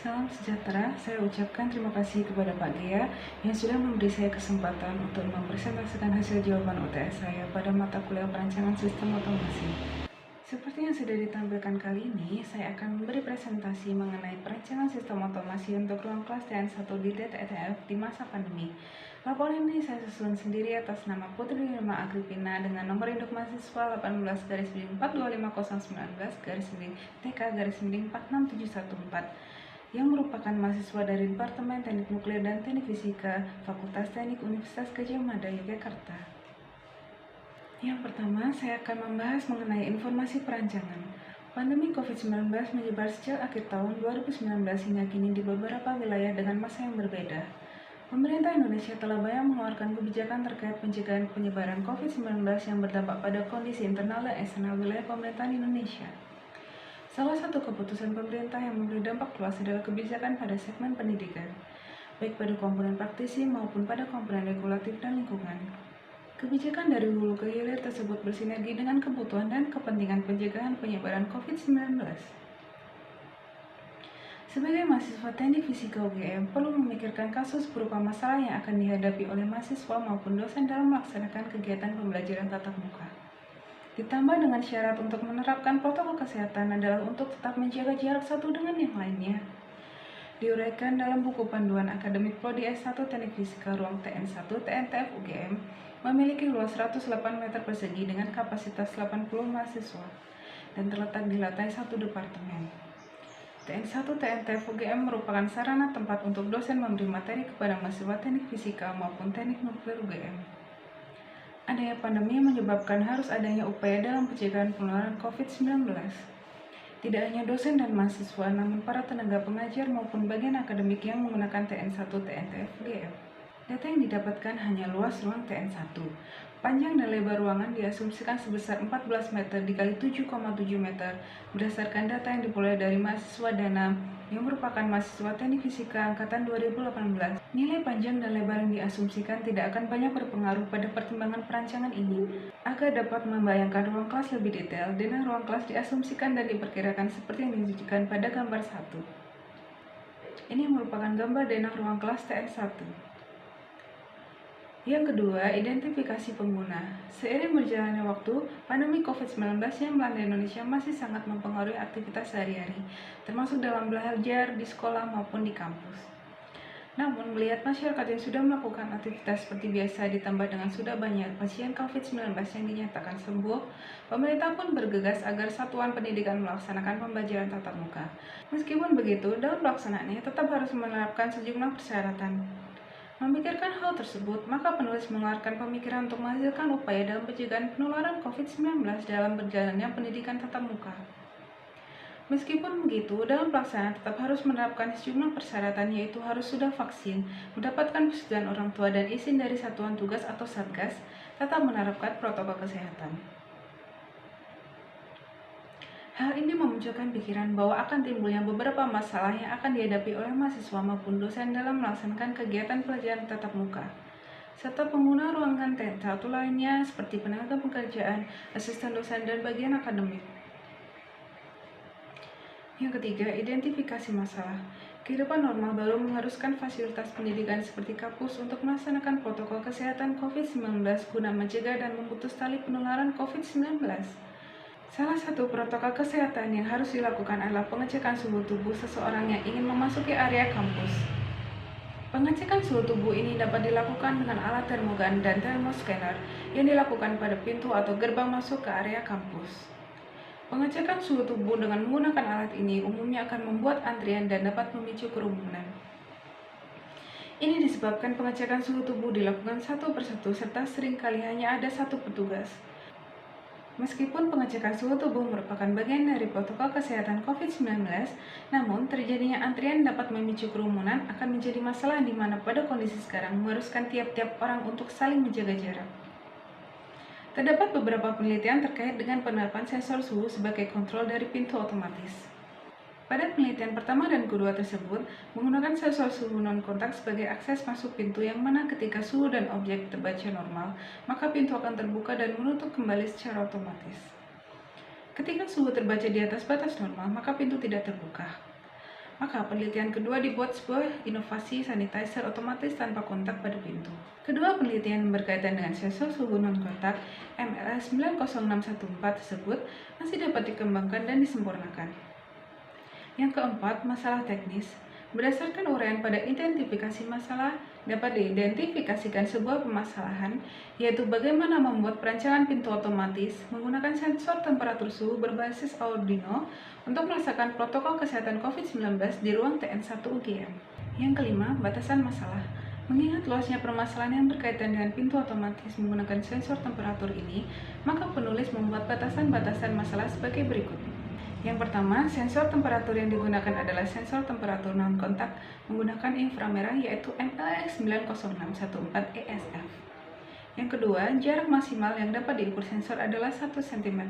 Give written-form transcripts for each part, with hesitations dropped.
Salam sejahtera, saya ucapkan terima kasih kepada Pak Gea yang sudah memberi saya kesempatan untuk mempresentasikan hasil jawaban UTS saya pada mata kuliah perancangan sistem otomasi. Seperti yang sudah ditampilkan kali ini, saya akan memberi presentasi mengenai perancangan sistem otomasi untuk ruang kelas TN1 di TTF di masa pandemi. Laporan ini saya susun sendiri atas nama Putri Nirma Agripina dengan nomor induk mahasiswa 18-42509-TK-46714 yang merupakan mahasiswa dari Departemen Teknik Nuklir dan Teknik Fisika Fakultas Teknik Universitas Gadjah Mada, Yogyakarta. Yang pertama, saya akan membahas mengenai informasi perancangan. Pandemi COVID-19 menyebar sejak akhir tahun 2019 hingga kini di beberapa wilayah dengan masa yang berbeda. Pemerintah Indonesia telah banyak mengeluarkan kebijakan terkait pencegahan penyebaran COVID-19 yang berdampak pada kondisi internal dan eksternal wilayah pemerintahan Indonesia. Salah satu keputusan pemerintah yang memberi dampak luas adalah kebijakan pada segmen pendidikan, baik pada komponen praktisi maupun pada komponen regulatif dan lingkungan. Kebijakan dari hulu ke hilir tersebut bersinergi dengan kebutuhan dan kepentingan pencegahan penyebaran COVID-19. Sebagai mahasiswa teknik fisika UGM, perlu memikirkan kasus berupa masalah yang akan dihadapi oleh mahasiswa maupun dosen dalam melaksanakan kegiatan pembelajaran tatap muka. Ditambah dengan syarat untuk menerapkan protokol kesehatan adalah untuk tetap menjaga jarak satu dengan yang lainnya. Diuraikan dalam buku panduan akademik Prodi S1 Teknik Fisika Ruang TN1 TNTF UGM memiliki luas 108 meter persegi dengan kapasitas 80 mahasiswa dan terletak di lantai 1 departemen. TN1 TNTF UGM merupakan sarana tempat untuk dosen memberi materi kepada mahasiswa teknik fisika maupun teknik nuklir UGM. Adanya pandemi menyebabkan harus adanya upaya dalam pencegahan penularan COVID-19. Tidak hanya dosen dan mahasiswa, namun para tenaga pengajar maupun bagian akademik yang menggunakan TN1 TNTF UGM. Data yang didapatkan hanya luas ruang TN1. Panjang dan lebar ruangan diasumsikan sebesar 14 meter dikali 7,7 meter berdasarkan data yang diperoleh dari mahasiswa Danam yang merupakan mahasiswa teknik fisika angkatan 2018. Nilai panjang dan lebar yang diasumsikan tidak akan banyak berpengaruh pada pertimbangan perancangan ini. Agar dapat membayangkan ruang kelas lebih detail, denah ruang kelas diasumsikan dan diperkirakan seperti yang ditunjukkan pada gambar 1. Ini merupakan gambar denah ruang kelas TN1. Yang kedua, identifikasi pengguna. Seiring berjalannya waktu, pandemi COVID-19 yang melanda Indonesia masih sangat mempengaruhi aktivitas sehari-hari, termasuk dalam belajar di sekolah maupun di kampus. Namun, melihat masyarakat yang sudah melakukan aktivitas seperti biasa ditambah dengan sudah banyak pasien COVID-19 yang dinyatakan sembuh, pemerintah pun bergegas agar satuan pendidikan melaksanakan pembelajaran tatap muka. Meskipun begitu, dalam pelaksanaannya tetap harus menerapkan sejumlah persyaratan. Memikirkan hal tersebut, maka penulis mengeluarkan pemikiran untuk menghasilkan upaya dalam pencegahan penularan COVID-19 dalam berjalannya pendidikan tatap muka. Meskipun begitu, dalam pelaksanaan tetap harus menerapkan sejumlah persyaratan, yaitu harus sudah vaksin, mendapatkan persetujuan orang tua dan izin dari satuan tugas atau satgas, tetap menerapkan protokol kesehatan. Hal ini memunculkan pikiran bahwa akan timbulnya beberapa masalah yang akan dihadapi oleh mahasiswa maupun dosen dalam melaksanakan kegiatan pelajaran tatap muka, serta pengguna ruangan TN1 lainnya seperti tenaga pekerjaan, asisten dosen, dan bagian akademik. Yang ketiga, identifikasi masalah. Kehidupan normal baru mengharuskan fasilitas pendidikan seperti kampus untuk melaksanakan protokol kesehatan COVID-19 guna mencegah dan memutus tali penularan COVID-19. Salah satu protokol kesehatan yang harus dilakukan adalah pengecekan suhu tubuh seseorang yang ingin memasuki area kampus. Pengecekan suhu tubuh ini dapat dilakukan dengan alat termogan dan thermoscanner yang dilakukan pada pintu atau gerbang masuk ke area kampus. Pengecekan suhu tubuh dengan menggunakan alat ini umumnya akan membuat antrian dan dapat memicu kerumunan. Ini disebabkan pengecekan suhu tubuh dilakukan satu persatu serta seringkali hanya ada satu petugas. Meskipun pengecekan suhu tubuh merupakan bagian dari protokol kesehatan COVID-19, namun terjadinya antrian dapat memicu kerumunan akan menjadi masalah di mana pada kondisi sekarang mengharuskan tiap-tiap orang untuk saling menjaga jarak. Terdapat beberapa penelitian terkait dengan penerapan sensor suhu sebagai kontrol dari pintu otomatis. Pada penelitian pertama dan kedua tersebut, menggunakan sensor suhu non-kontak sebagai akses masuk pintu yang mana ketika suhu dan objek terbaca normal, maka pintu akan terbuka dan menutup kembali secara otomatis. Ketika suhu terbaca di atas batas normal, maka pintu tidak terbuka. Maka penelitian kedua dibuat sebuah inovasi sanitizer otomatis tanpa kontak pada pintu. Kedua penelitian berkaitan dengan sensor suhu non-kontak MLS 90614 tersebut masih dapat dikembangkan dan disempurnakan. Yang keempat, masalah teknis. Berdasarkan uraian pada identifikasi masalah, dapat diidentifikasikan sebuah permasalahan, yaitu bagaimana membuat perancangan pintu otomatis menggunakan sensor temperatur suhu berbasis Arduino untuk merasakan protokol kesehatan COVID-19 di ruang TN1 UGM. Yang kelima, batasan masalah. Mengingat luasnya permasalahan yang berkaitan dengan pintu otomatis menggunakan sensor temperatur ini, maka penulis membuat batasan-batasan masalah sebagai berikut. Yang pertama, sensor temperatur yang digunakan adalah sensor temperatur non-kontak menggunakan inframerah yaitu MLX 90614 ESF. Yang kedua, jarak maksimal yang dapat diukur sensor adalah 1 cm.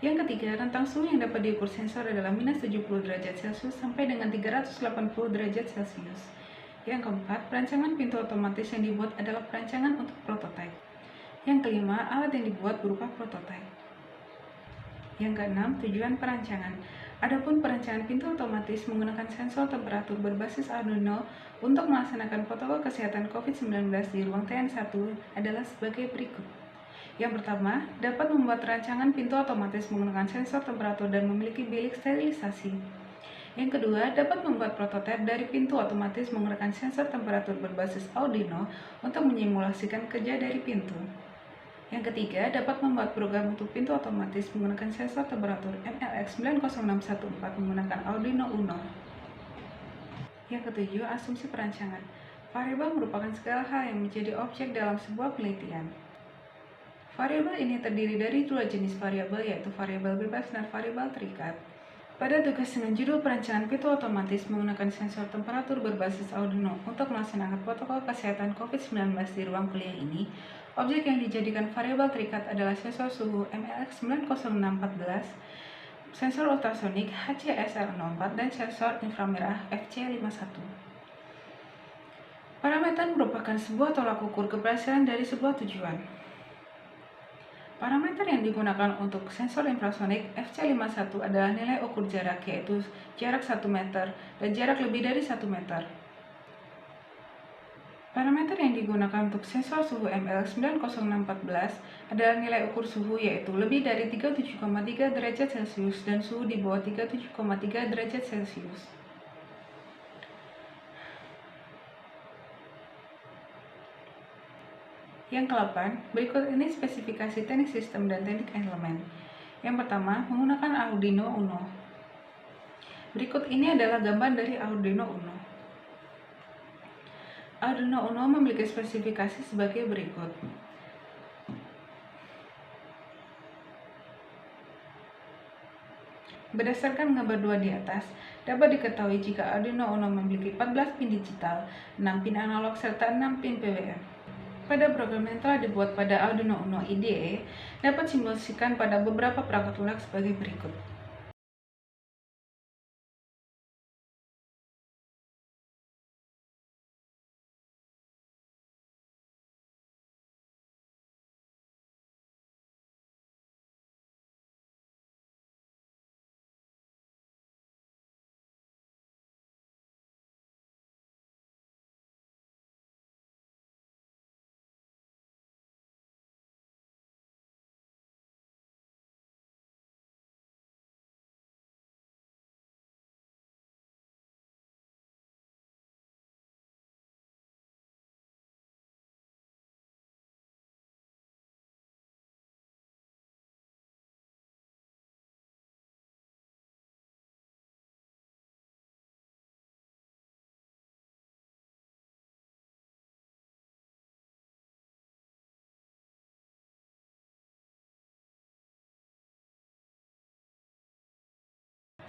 Yang ketiga, rentang suhu yang dapat diukur sensor adalah minus 70 derajat Celcius sampai dengan 380 derajat Celcius. Yang keempat, perancangan pintu otomatis yang dibuat adalah perancangan untuk prototipe. Yang kelima, alat yang dibuat berupa prototipe. Yang keenam, tujuan perancangan. Adapun perancangan pintu otomatis menggunakan sensor temperatur berbasis Arduino untuk melaksanakan protokol kesehatan COVID-19 di ruang TN1 adalah sebagai berikut. Yang pertama, dapat membuat rancangan pintu otomatis menggunakan sensor temperatur dan memiliki bilik sterilisasi. Yang kedua, dapat membuat prototipe dari pintu otomatis menggunakan sensor temperatur berbasis Arduino untuk menyimulasikan kerja dari pintu. Yang ketiga, dapat membuat program untuk pintu otomatis menggunakan sensor temperatur MLX 90614 menggunakan Arduino Uno. Yang ketujuh, asumsi perancangan. Variabel merupakan segala hal yang menjadi objek dalam sebuah penelitian. Variabel ini terdiri dari dua jenis variabel, yaitu variabel bebas dan variabel terikat. Pada tugas dengan judul perancangan pintu otomatis menggunakan sensor temperatur berbasis Arduino untuk melaksanakan protokol kesehatan COVID-19 di ruang kuliah ini, objek yang dijadikan variabel terikat adalah sensor suhu MLX 90614, sensor ultrasonik HCSR04, dan sensor inframerah FC51. Parameter merupakan sebuah tolak ukur keberhasilan dari sebuah tujuan. Parameter yang digunakan untuk sensor infrasonik FC51 adalah nilai ukur jarak, yaitu jarak 1 meter dan jarak lebih dari 1 meter. Parameter yang digunakan untuk sensor suhu MLX 90614 adalah nilai ukur suhu, yaitu lebih dari 37,3 derajat Celcius dan suhu di bawah 37,3 derajat Celcius. Yang ke-8, berikut ini spesifikasi teknik sistem dan teknik elemen. Yang pertama, menggunakan Arduino Uno. Berikut ini adalah gambar dari Arduino Uno. Arduino Uno memiliki spesifikasi sebagai berikut. Berdasarkan gambar 2 di atas, dapat diketahui jika Arduino Uno memiliki 14 pin digital, 6 pin analog, serta 6 pin PWM. Pada program yang telah dibuat pada Arduino Uno IDE, dapat simulasikan pada beberapa perangkat lunak sebagai berikut.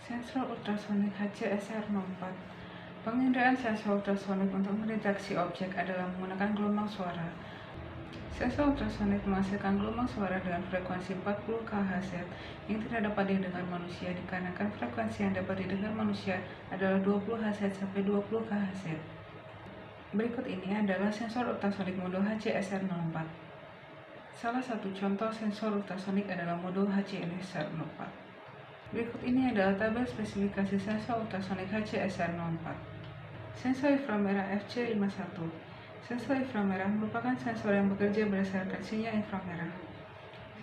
Sensor ultrasonik HCSR04. Penginderaan sensor ultrasonik untuk mendeteksi objek adalah menggunakan gelombang suara. Sensor ultrasonik menghasilkan gelombang suara dengan frekuensi 40 kHz yang tidak dapat didengar manusia dikarenakan frekuensi yang dapat didengar manusia adalah 20 Hz sampai 20 kHz. Berikut ini adalah sensor ultrasonik modul HCSR04. Salah satu contoh sensor ultrasonik adalah modul HCSR04. Berikut ini adalah tabel spesifikasi sensor ultrasonic HCSR04. Sensor inframerah FC51. Sensor inframerah merupakan sensor yang bekerja berdasarkan sinyal inframerah.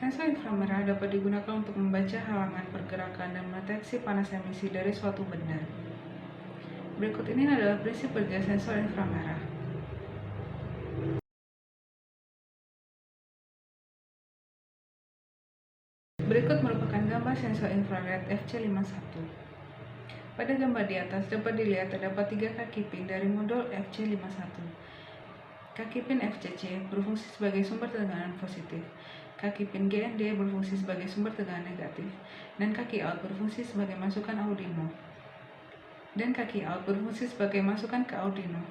Sensor inframerah dapat digunakan untuk membaca halangan pergerakan dan mendeteksi panas emisi dari suatu benda. Berikut ini adalah prinsip kerja sensor inframerah. Berikut merupakan gambar sensor infrared FC51. Pada gambar di atas dapat dilihat terdapat 3 kaki pin dari modul FC51. Kaki pin FCC berfungsi sebagai sumber tegangan positif, kaki pin GND berfungsi sebagai sumber tegangan negatif, dan kaki out berfungsi sebagai masukan Arduino. ke Arduino.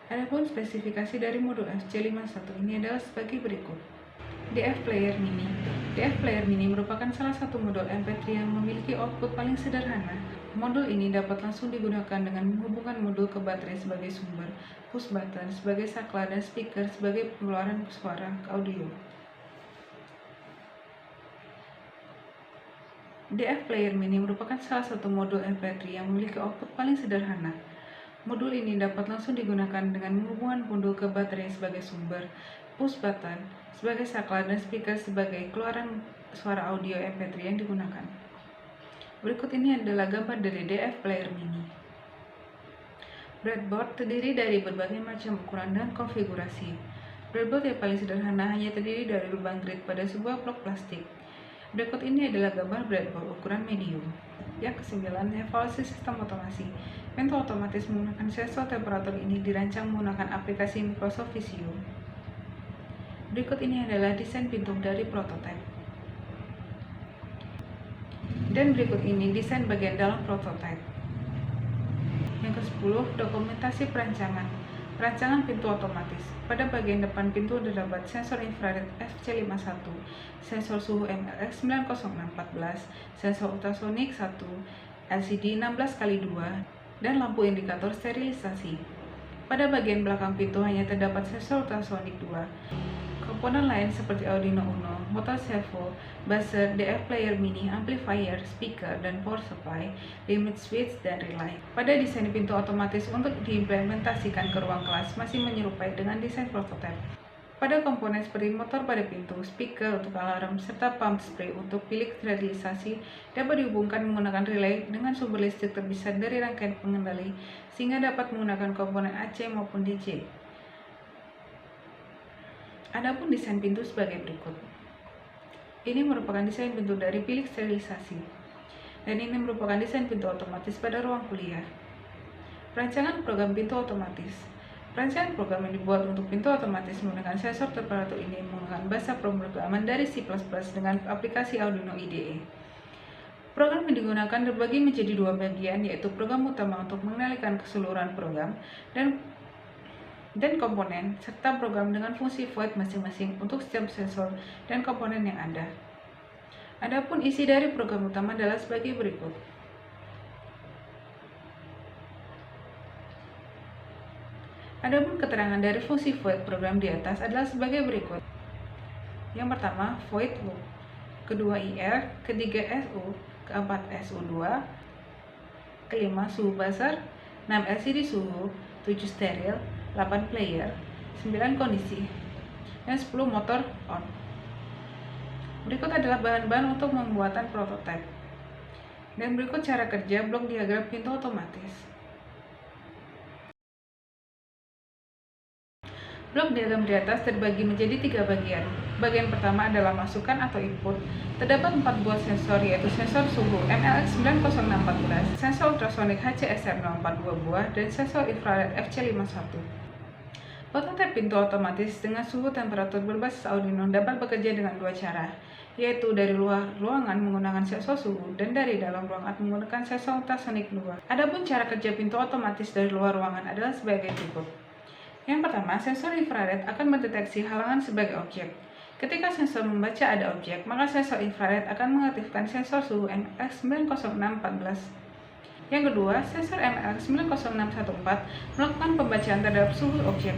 Adapun spesifikasi dari modul FC51 ini adalah sebagai berikut. DF Player Mini. DF Player Mini merupakan salah satu modul MP3 yang memiliki output paling sederhana. Modul ini dapat langsung digunakan dengan menghubungkan modul ke baterai sebagai sumber, push button sebagai saklar, dan speaker sebagai pengeluaran suara audio. DF Player Mini merupakan salah satu modul MP3 yang memiliki output paling sederhana. Modul ini dapat langsung digunakan dengan menghubungkan modul ke baterai sebagai sumber, push button sebagai saklar, dan speaker sebagai keluaran suara audio MP3 yang digunakan. Berikut ini adalah gambar dari DF Player Mini. Breadboard terdiri dari berbagai macam ukuran dan konfigurasi. Breadboard yang paling sederhana hanya terdiri dari lubang grid pada sebuah blok plastik. Berikut ini adalah gambar breadboard ukuran medium. Yang ke-9, evaluasi sistem otomasi. Pintu otomatis menggunakan sensor temperatur ini dirancang menggunakan aplikasi Microsoft Visio. Berikut ini adalah desain pintu dari prototipe. Dan berikut ini desain bagian dalam prototipe. Yang ke-10, dokumentasi perancangan. Perancangan pintu otomatis. Pada bagian depan pintu terdapat sensor infrared FC51, sensor suhu MLX900614, sensor ultrasonik 1, LCD 16x2, dan lampu indikator sterilisasi. Pada bagian belakang pintu hanya terdapat sensor ultrasonik 2. Komponen lain seperti Arduino Uno, motor servo, buzzer, DF Player Mini, amplifier, speaker, dan power supply, limit switch, dan relay. Pada desain pintu otomatis untuk diimplementasikan ke ruang kelas masih menyerupai dengan desain prototipe. Pada komponen seperti motor pada pintu, speaker untuk alarm, serta pump spray untuk bilik sterilisasi dapat dihubungkan menggunakan relay dengan sumber listrik terpisah dari rangkaian pengendali sehingga dapat menggunakan komponen AC maupun DC. Adapun desain pintu sebagai berikut. Ini merupakan desain pintu dari bilik sterilisasi. Dan ini merupakan desain pintu otomatis pada ruang kuliah. Perancangan program pintu otomatis. Perancangan program yang dibuat untuk pintu otomatis menggunakan sensor temperatur ini menggunakan bahasa pemrograman dari C++ dengan aplikasi Arduino IDE. Program yang digunakan terbagi menjadi 2 bagian, yaitu program utama untuk mengendalikan keseluruhan program dan komponen, serta program dengan fungsi void masing-masing untuk setiap sensor dan komponen yang ada. Adapun isi dari program utama adalah sebagai berikut. Adapun keterangan dari fungsi void program di atas adalah sebagai berikut. Yang pertama, void loop, kedua IR, ketiga SU, keempat SU2, kelima suhu buzzer, 6 LCD suhu, 7 steril, 8 player, 9 kondisi, dan 10 motor on. Berikut adalah bahan-bahan untuk pembuatan prototipe. Dan berikut cara kerja blok diagram pintu otomatis. Blok diagram di atas terbagi menjadi 3 bagian. Bagian pertama adalah masukan atau input. Terdapat 4 buah sensor, yaitu sensor suhu MLX900614, sensor ultrasonik HCSR04 2 buah, dan sensor infrared FC51. Prototipe pintu otomatis dengan suhu temperatur berbasis Arduino dapat bekerja dengan 2 cara, yaitu dari luar ruangan menggunakan sensor suhu dan dari dalam ruangan menggunakan sensor ultrasonik 2. Adapun cara kerja pintu otomatis dari luar ruangan adalah sebagai berikut. Yang pertama, sensor infrared akan mendeteksi halangan sebagai objek. Ketika sensor membaca ada objek, maka sensor infrared akan mengaktifkan sensor suhu MLX900614. Yang kedua, sensor MLX90614 melakukan pembacaan terhadap suhu objek.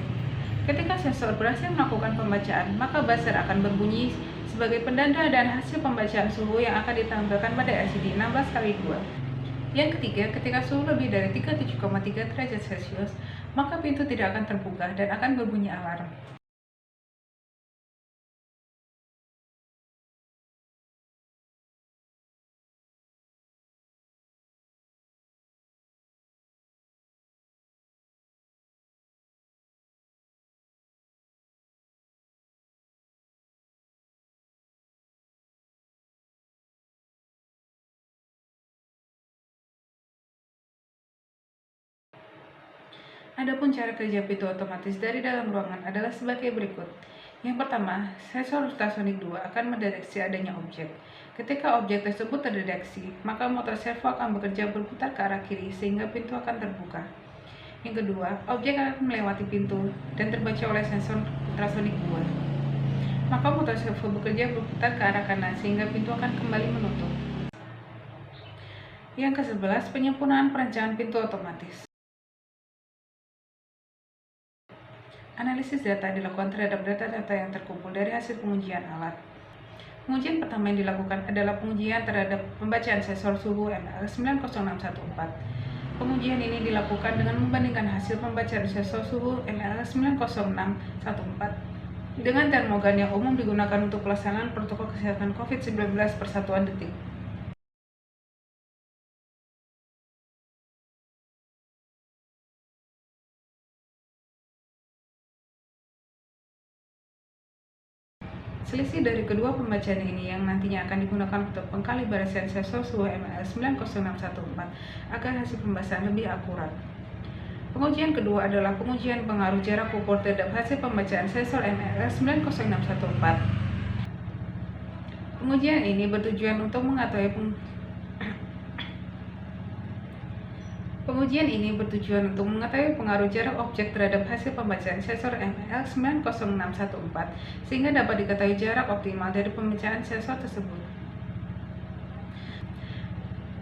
Ketika sensor berhasil melakukan pembacaan, maka buzzer akan berbunyi sebagai penanda dan hasil pembacaan suhu yang akan ditampilkan pada LCD 16x2. Yang ketiga, ketika suhu lebih dari 37,3 derajat Celcius, maka pintu tidak akan terbuka dan akan berbunyi alarm. Adapun cara kerja pintu otomatis dari dalam ruangan adalah sebagai berikut. Yang pertama, sensor ultrasonik 2 akan mendeteksi adanya objek. Ketika objek tersebut terdeteksi, maka motor servo akan bekerja berputar ke arah kiri sehingga pintu akan terbuka. Yang kedua, objek akan melewati pintu dan terbaca oleh sensor ultrasonik 2. Maka motor servo bekerja berputar ke arah kanan sehingga pintu akan kembali menutup. Yang ke-11, penyempurnaan perencanaan pintu otomatis. Analisis data dilakukan terhadap data-data yang terkumpul dari hasil pengujian alat. Pengujian pertama yang dilakukan adalah pengujian terhadap pembacaan sensor suhu ML90614. Pengujian ini dilakukan dengan membandingkan hasil pembacaan sensor suhu ML90614 dengan termogan yang umum digunakan untuk pelaksanaan protokol kesehatan COVID-19 per satuan detik. Selisih dari kedua pembacaan ini yang nantinya akan digunakan untuk pengkalibrasian sensor suhu ML90614 agar hasil pembahasan lebih akurat. Pengujian kedua adalah pengujian pengaruh jarak ukur terhadap hasil pembacaan sensor ML90614. Pengujian ini bertujuan untuk mengetahui pengaruh jarak objek terhadap hasil pembacaan sensor ML90614 sehingga dapat diketahui jarak optimal dari pembacaan sensor tersebut.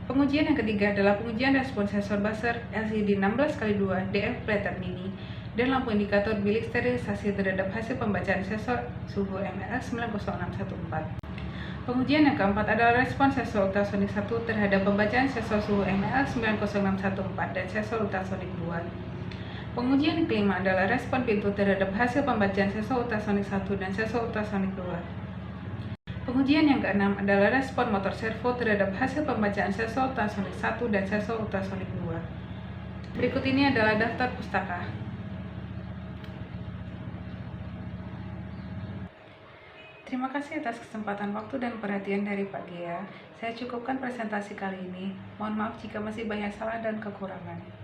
Pengujian yang ketiga adalah pengujian respons sensor buzzer LCD 16x2 DF Plater Mini dan lampu indikator bilik sterilisasi terhadap hasil pembacaan sensor suhu ML90614. Pengujian yang keempat adalah respons sensor ultrasonik 1 terhadap pembacaan sensor suhu ML90614 dan sensor ultrasonik 2. Pengujian yang kelima adalah respon pintu terhadap hasil pembacaan sensor ultrasonik 1 dan sensor ultrasonik 2. Pengujian yang keenam adalah respon motor servo terhadap hasil pembacaan sensor ultrasonik 1 dan sensor ultrasonik 2. Berikut ini adalah daftar pustaka. Terima kasih atas kesempatan waktu dan perhatian dari Pak Gea. Saya cukupkan presentasi kali ini. Mohon maaf jika masih banyak salah dan kekurangan.